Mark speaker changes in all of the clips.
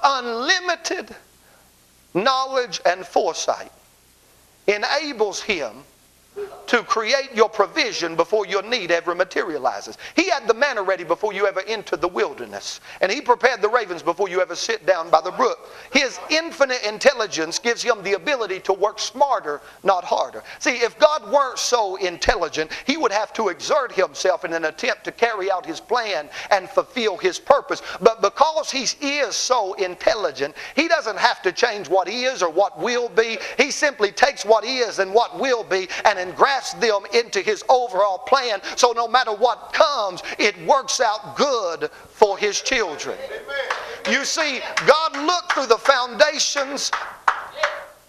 Speaker 1: unlimited knowledge and foresight enables him to create your provision before your need ever materializes. He had the manna ready before you ever entered the wilderness. And he prepared the ravens before you ever sit down by the brook. His infinite intelligence gives him the ability to work smarter, not harder. See, if God weren't so intelligent, he would have to exert himself in an attempt to carry out his plan and fulfill his purpose. But because he is so intelligent, he doesn't have to change what he is or what will be. He simply takes what is and what will be and engrafts them into his overall plan, so no matter what comes, it works out good for his children. You see, God looked through the foundations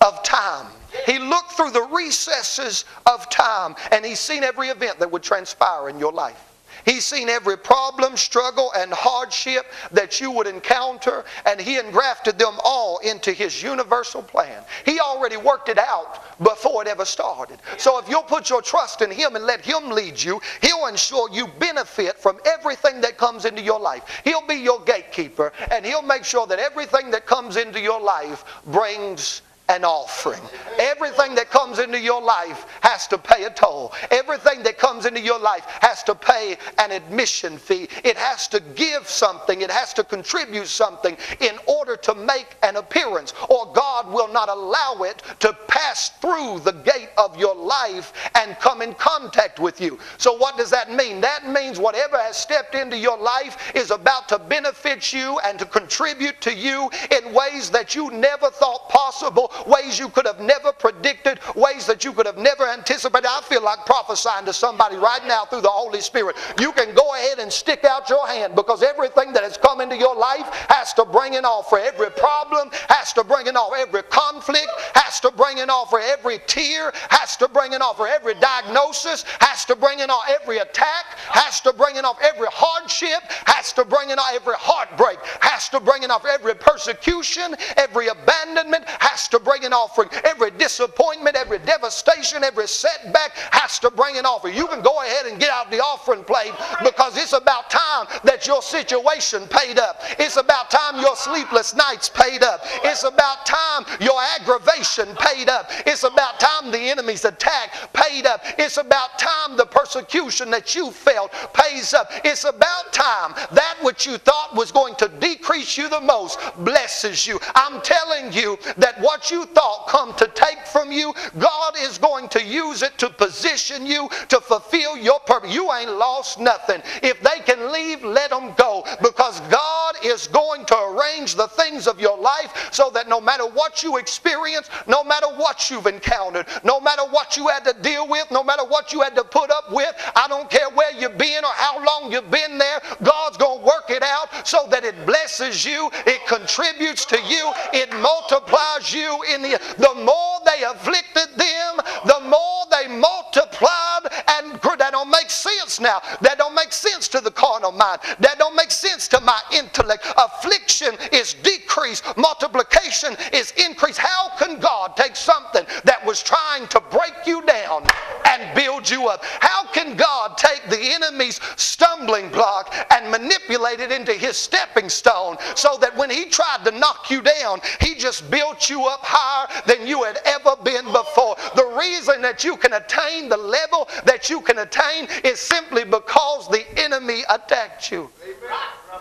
Speaker 1: of time. He looked through the recesses of time, and he's seen every event that would transpire in your life. He's seen every problem, struggle, and hardship that you would encounter, and he engrafted them all into his universal plan. He already worked it out before it ever started. So if you'll put your trust in him and let him lead you, he'll ensure you benefit from everything that comes into your life. He'll be your gatekeeper, and he'll make sure that everything that comes into your life brings an offering. Everything that comes into your life has to pay a toll. Everything that comes into your life has to pay an admission fee. It has to give something. It has to contribute something in order to make an appearance, or God will not allow it to pass through the gate of your life and come in contact with you. So what does that mean? That means whatever has stepped into your life is about to benefit you and to contribute to you in ways that you never thought possible, ways you could have never predicted, ways that you could have never anticipated. I feel like prophesying to somebody right now through the Holy Spirit. You can go ahead and stick out your hand, because everything that has come into your life has to bring an offer. Every problem has to bring an offer. Every conflict has to bring an offer. Every tear has to bring an offer. Every diagnosis has to bring an offer. Every attack has to bring an offer. Every hardship has to bring an offer. Every heartbreak has to bring an offer. Every persecution, every abandonment has to bring an offering. Every disappointment, every devastation, every setback has to bring an offering. You can go ahead and get out the offering plate, because it's about time that your situation paid up. It's about time your sleepless nights paid up. It's about time your aggravation paid up. It's about time the enemy's attack paid up. It's about time the persecution that you felt pays up. It's about time that which you thought was going to decrease you the most blesses you. I'm telling you that what you thought come to take from you, God is going to use it to position you to fulfill your purpose. You ain't lost nothing. If they can leave, let them go, because God is going to arrange the things of your life so that no matter what you experience, no matter what you've encountered, no matter what you had to deal with, no matter what you had to put up with, I don't care where you've been or how long you've been there, God's going to work it out so that it blesses you, it contributes to you, it multiplies you. The more they afflicted them, the more they multiplied. And that don't make sense now. That don't make sense to the carnal mind. That don't make sense to my intellect. Affliction is decrease. Multiplication is increase. How can God take something that was trying to break you down and build you up? How can God take the enemy's stumbling block and manipulate it into his stepping stone, so that when he tried to knock you down, he just built you up higher than you had ever been before? The reason that you can attain the level that you can attain is simply because the enemy attacked you.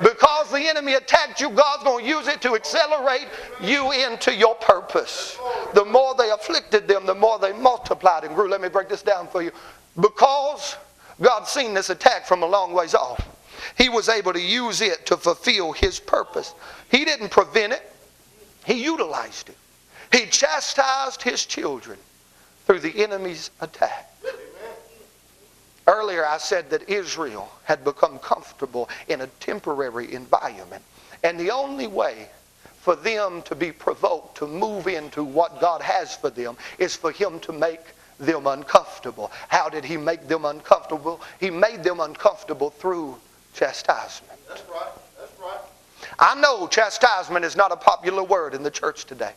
Speaker 1: Because the enemy attacked you, God's going to use it to accelerate you into your purpose. The more they afflicted them, the more they multiplied and grew. Let me break this down for you. Because God's seen this attack from a long ways off, he was able to use it to fulfill his purpose. He didn't prevent it. He utilized it. He chastised his children through the enemy's attack. Earlier I said that Israel had become comfortable in a temporary environment. And the only way for them to be provoked to move into what God has for them is for him to make them uncomfortable. How did he make them uncomfortable? He made them uncomfortable through chastisement.
Speaker 2: That's right. That's right.
Speaker 1: I know chastisement is not a popular word in the church today.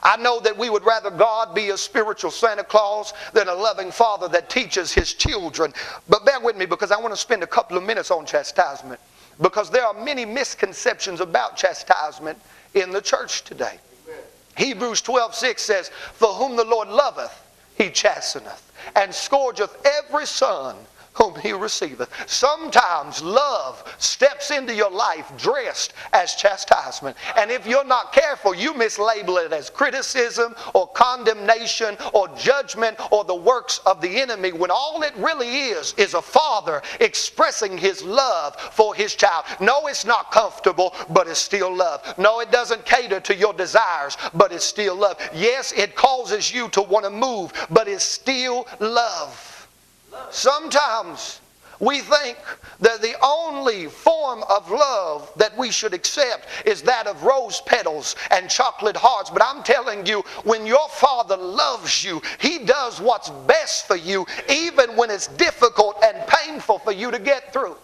Speaker 1: I know that we would rather God be a spiritual Santa Claus than a loving father that teaches his children. But bear with me, because I want to spend a couple of minutes on chastisement. because there are many misconceptions about chastisement in the church today. Hebrews 12:6 says, "For whom the Lord loveth, he chasteneth, and scourgeth every son whom he receiveth." Sometimes love steps into your life dressed as chastisement. And if you're not careful, you mislabel it as criticism or condemnation or judgment or the works of the enemy, when all it really is a father expressing his love for his child. No, it's not comfortable, but it's still love. No, it doesn't cater to your desires, but it's still love. Yes, it causes you to want to move, but it's still love. Sometimes we think that the only form of love that we should accept is that of rose petals and chocolate hearts. But I'm telling you, when your Father loves you, He does what's best for you, even when it's difficult and painful for you to get through.